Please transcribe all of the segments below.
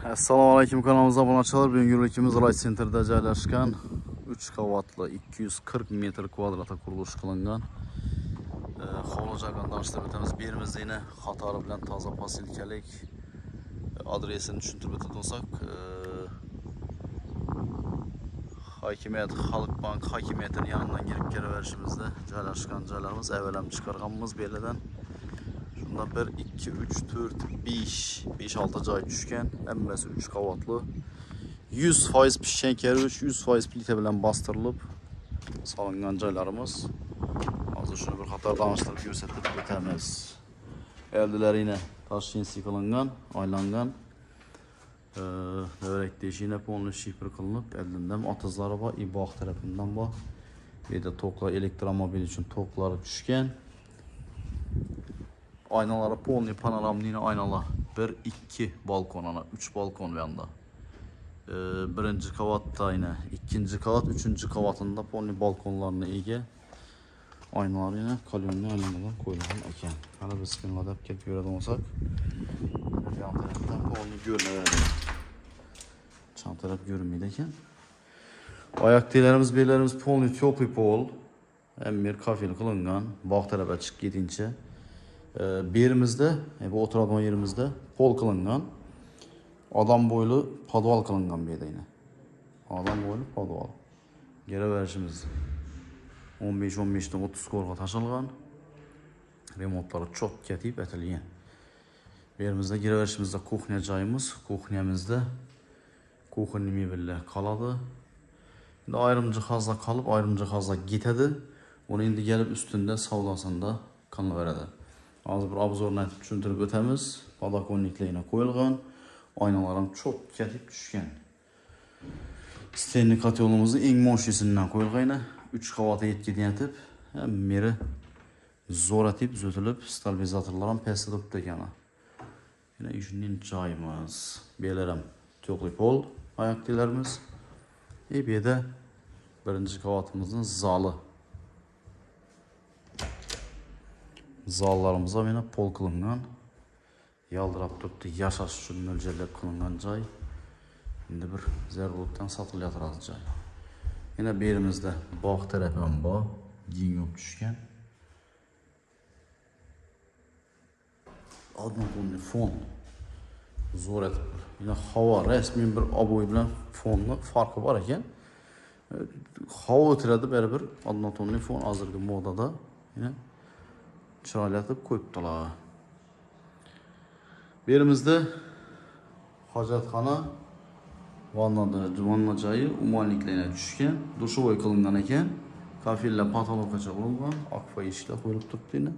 Assalomu alaykum, kanalımıza obunachilar. Bugungi rolikimiz Light Center'da joylashgan 3 qavatli 240 metr kvadratga qurilish qilingan hovli joydan tanishtirib o'tamiz. Bu yerimizda yana qatori bilan toza posilkalik adresini tushuntirib o'tib olsak, hokimiyat Xalq bank hokimiyatining yonidan girib kelaverishimizda joylashgan joylarimiz. Avvalam chiqarganmiz bu yerdan. Shunda 1 2 3 4 5 6 joy tushgan. Hammasi 3 qavatli. 100% pishgan karish, 100% plita bilan bostirilib solingan joylarimiz. Hozir shuni bir qator tanishtirib ko'rsatib o'tamiz. Eldilariga Toshkent qilingan, aylangan. Devrak deshina polni shifr qilinib, eldindan otizlari bor, iboq tarafidan bor. Bu yerda to'qlar elektromobil uchun to'qlari tushgan. Aynaları polni panoramli aynalar. 1 2 balkon ana 3 balkon bu yanda. Birinci kavatta yine, ikinci kavat, üçüncü kavatında polni balkonlarına ega. Aynalar yine kalyonlu aynalardan koyulgan ekan. Hali bismillah deb kelib ko'radigan olsak, yan tarafdan polni görünüveradi. Chan taraf görünmeydi ekan. Ayaktelerimiz, bellerimiz polni topli pol. Emir kafel qilingan, bog' tarafga chiqib ketincha. Yerimizde, bu oturadigan yerimizde pol qilingan. Adam boylu podval qilingan bu yerda yine. Adam boylu podval. Geraverishimiz 15-15 dan 30 korga tashilgan. Remontlari çok ketib atilgan. Bu yerimizde geraverishimizda kuxnya joyimiz, kuxnyamizda kuxnya mebellar qoladi. Endi ayrim jihozlar qolib, ayrim jihozlar ketadi. Onu endi gelib üstünde savdosida qilaveradi. Hozir bir obzorni tushuntirib o'tamiz. Podokonnliklarga qo'yilgan, aynalarım çok ketib tushgan. Stenli kotyolumuzni eng moshisidan qo'yilgan, 3 qavatga yetkazib, meri zo'r etib zo'tilib, stabilizatorlar ham pastda turibdi ekan. Yana ishning joyimiz. Belaram to'qli pol oyoqtelarimiz. Bu yerda birinchi qavatimizning zali. Zallarımıza yine pol qilingan. Yaldırab turibdi, yashash uchun mo'ljallab qilingan joy. Endi bir zaruriyatdan sotilayotgan joy. Yana bu yerimizda bog' tarafi ham bor, keng bo'lib tushgan. Odamning fon zo'r etib. Yana havo rasmiy bir oboy bilan fonni farqi bor ekan. Havo o'tiradi baribir, odamning fon hozirgi modada. Yana chiroylatib qo'yibdilar. Bu yerimizda hojatxona, vanna joyi umonliklarga tushgan, dushovoy qilingan ekan. Kafellar patologgacha qurilgan, akfa eshiklar qo'yilib turibdi yana.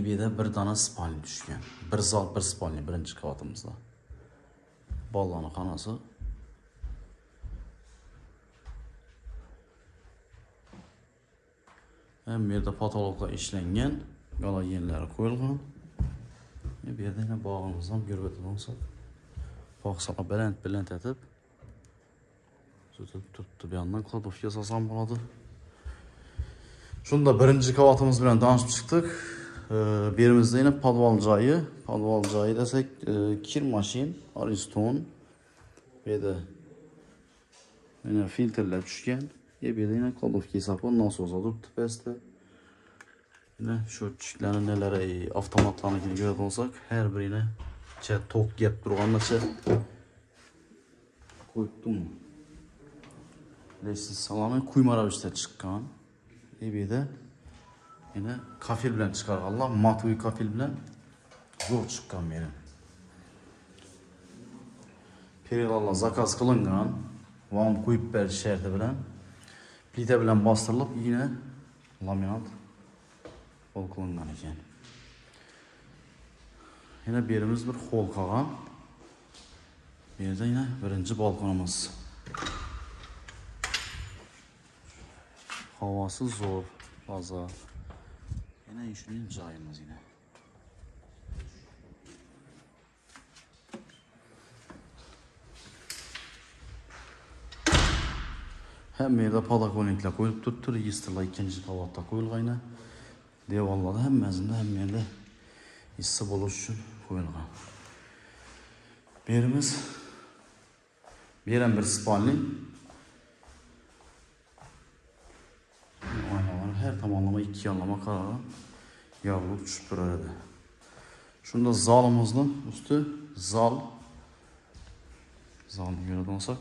Bu yerda bir dona spalni tushgan. Bir zal, bir spalni birinchi qavatimizda. Bolalarning xonasi. Hem yerda patologlar ishlangan, galogenlar qo'yilgan. Bu yerda yana bog'imizni ham ko'rib o'tamiz. Bog'saqa baland etib, turibdi. Bu yandan kladovka yasasan bo'ladi. Shunda birinchi qavatimiz bilan tanishib chiqdik. Bu yerimizda yana podval joyi desak, kir mashin, Ariston. Bu yerda yana filtrlar tushgan. Bu yerda yana kladovka yasaqon nasoslar turibdi pastda. Yine şu çiftlerin nelere avtomatlarını görüp olsak, her birine tok gap durganlaça koydum. Leşsiz salamı kuymara işte çıkan. Bir de yine kafil bilen çıkarganlar, matui kafil bilen zor çıkan benim. Perilallah zakaz kılıngan, vam kuyup ber şerdi bilen, plite bilen bastırılıp yine laminat hol qilingan ekan. Yana bu yerimiz bir hol qolgan. Bu yerda yana birinchi balkonimiz. Havosi zo'r, toza. Yana ishning joyimiz yana. Hem yerda podokonnliklar qo'yib turibdi, registrlar ikkinchi qavatda qo'yilgan. Devorlarda hammasida ham yerda hissa bo'lish uchun qo'yilgan. Birimiz bir spalli. Aynalar her tomonlama iki yanlama kararı yavrulik tushib turadi. Shunda zalimizni üstü zal. Zalni yönetib olsak.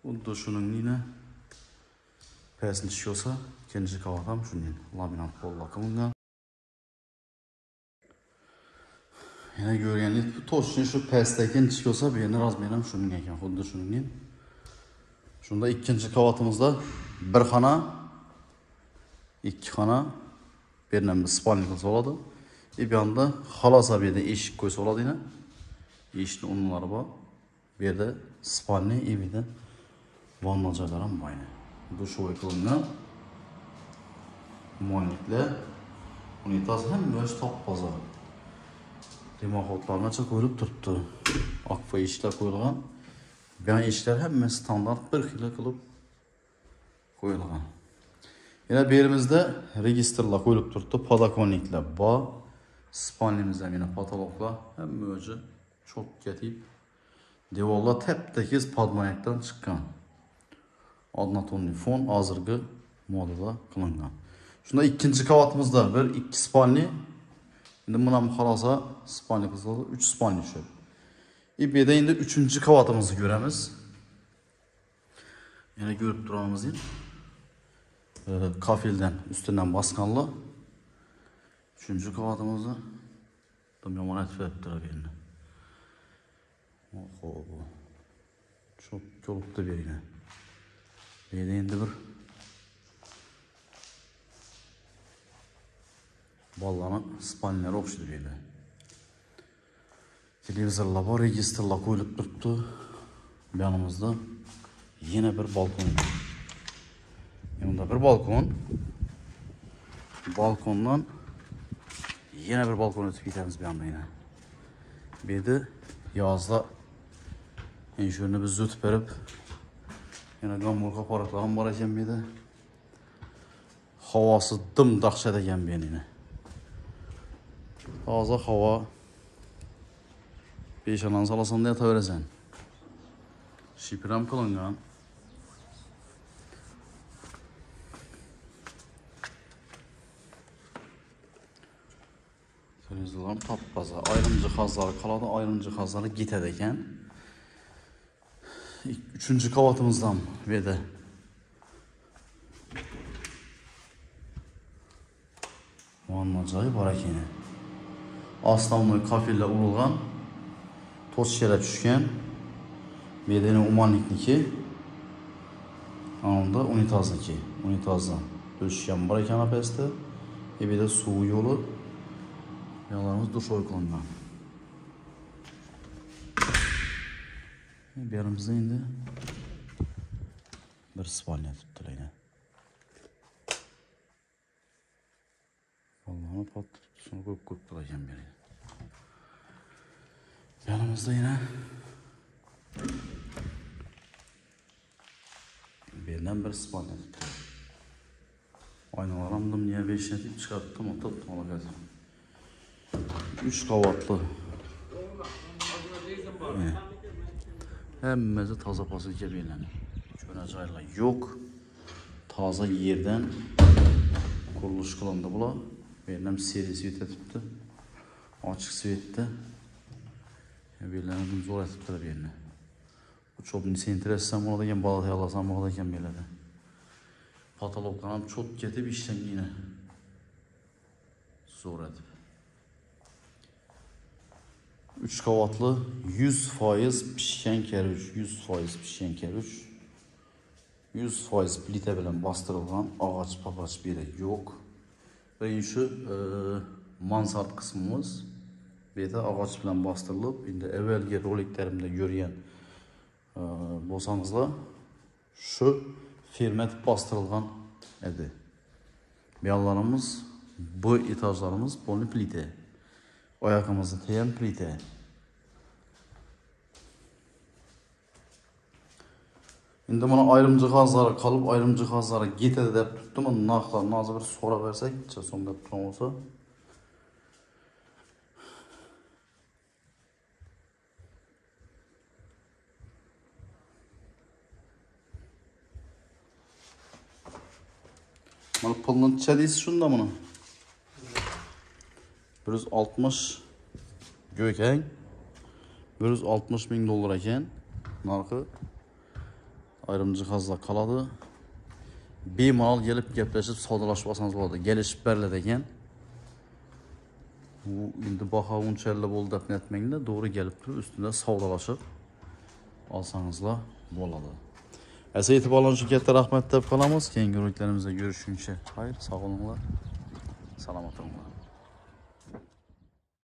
Xuddi shuning yine pastni tushsa, ikinci qavat ham shunday laminat qo'llar qilingan. Yana ko'rganingiz bu to'shni shu pastdagi tushsa, bu yerni razmeri ham shunga ekan, xuddi shuningdek. Shunda ikkinchi qavatimizda bir xona, ikki xona bir spalni qilsa bo'ladi. Bu yerda xolos bu yerda eshik qo'ysa bo'ladi yana. Eshikning o'rinlari bor. Bu yerda spalni, bu yerda vanna joylari ham bor. Dushovoy qilingan. Moniklar, unitaz hammasi top-toza. Remontlargacha qo'yilib turibdi. Akfa eshiklar qo'yilgan. Bu eshiklar hammasi standart bir xil qilib qo'yilgan. Yana bu yerimizda registrlar qo'yilib turibdi, podokонникlar bor. Spalnimizda yana patologlar hamma o'zi çok ketib. Devorlar tep-tekiz podmayakdan chiqqan. Однотонный fon hozirgi modada qilingan. Shunda ikkinchi qavatimizda bir ikki spalni. Endi buni ham xalosa spalni qilsa, 3 spalni tushadi. Bu yerda endi 3-qavatimizni ko'ramiz. Yana ko'rib turamiz. Kafildan ustidan bosganlar. 3-qavatimizni tam yomon aytib turibdi endi. Xo'p. Çok ko'ribdi bergan. Bu yerda endi bir bolalarning spalnalari o'xshaydi bu yerda. Televizorlar bor, registrlar qo'yilib turibdi. Bu yonimizda yana bir balkon. Bunda bir balkon. Balkondan yana bir balkon o'tib ketamiz bu yoqda yana. Bu yerda yozda shuni biz o'tib berib yana gamburg apparatlar ham bor ekan bu yerda. Havosi dim dahshat ekan bu yerda. Toza havo. Peshanani solasanda yotaverasan. Shipram qilingan. Televizorlar top-toza. Ayrim jihozlari qoladi, ayrim jihozlari ketadi ekan. 3-qavatimizdan bu yerda vanna joyi bor ekan. Основной kafillar urilgan. To'shchalar tushgan. Bu yerda umanlikniki. Onda unitazniki. Unitazdan to'shgan bor ekan pastda. Bu yerda suv yo'li. Yo'llarimiz dushovoy qilingan. Bu yerimizda endi bir spalnya tutdilar. Vallahi patib shuni ko'p qilgan beri. Yanımızda yine birinden bir spalnya tuttu. Aynalar aldım niye 5 netip çıkarttım o tuttum ona geldim. 3 qavatlı. Hemmesi taza pası kebeyle. Şöyle caylar yok. Taza yerden kuruluş kılındı bula. Benim seri svit etipti. Açık svette. Birlərini zor etibdir birini. Bu çok neyse interessen ona da gen balataya alasam ona da gen belirdi. Patologlarım çok getib işten yine. Zor etib. 3 qavatlı 100% pişken keruç. 100% pişken keruç. 100% plite bilen bastırılgan ağaç papaç biri yok. Ve şu mansard kısmımız bir de ağaç bilen bastırılıp, indi evvelki roliklerimde görüyen bolsanızla şu firmet bastırılgan edi. Biyallarımız, bu etajlarımız bolu plite. Ayakımızı teyen plite. Indi buna ayrım cihazları kalıp ayrım cihazları getedi dep tuttum. Naqlar nazı bir sonra versek, sonda tutan olsa. Mana pulni necha deysiz shunda buni? 160 Gökeng 160 ming dollar ekan narxi. Ayrim jihozlar qoladi. Bemalol kelib gaplashib savdolashib olsangiz bo'ladi. Kelishib beriladi ekan. Bu endi baho unchalik bo'ldi deb aytmanglar, to'g'ri kelib turib ustida savdolashib olsangizlar bo'ladi. Asa e'tiborlariniz uchun katta rahmat deb qolamiz. Keyingi roliklarimizda görüşguncha xayr, sog' bo'linglar. Salomat bo'linglar.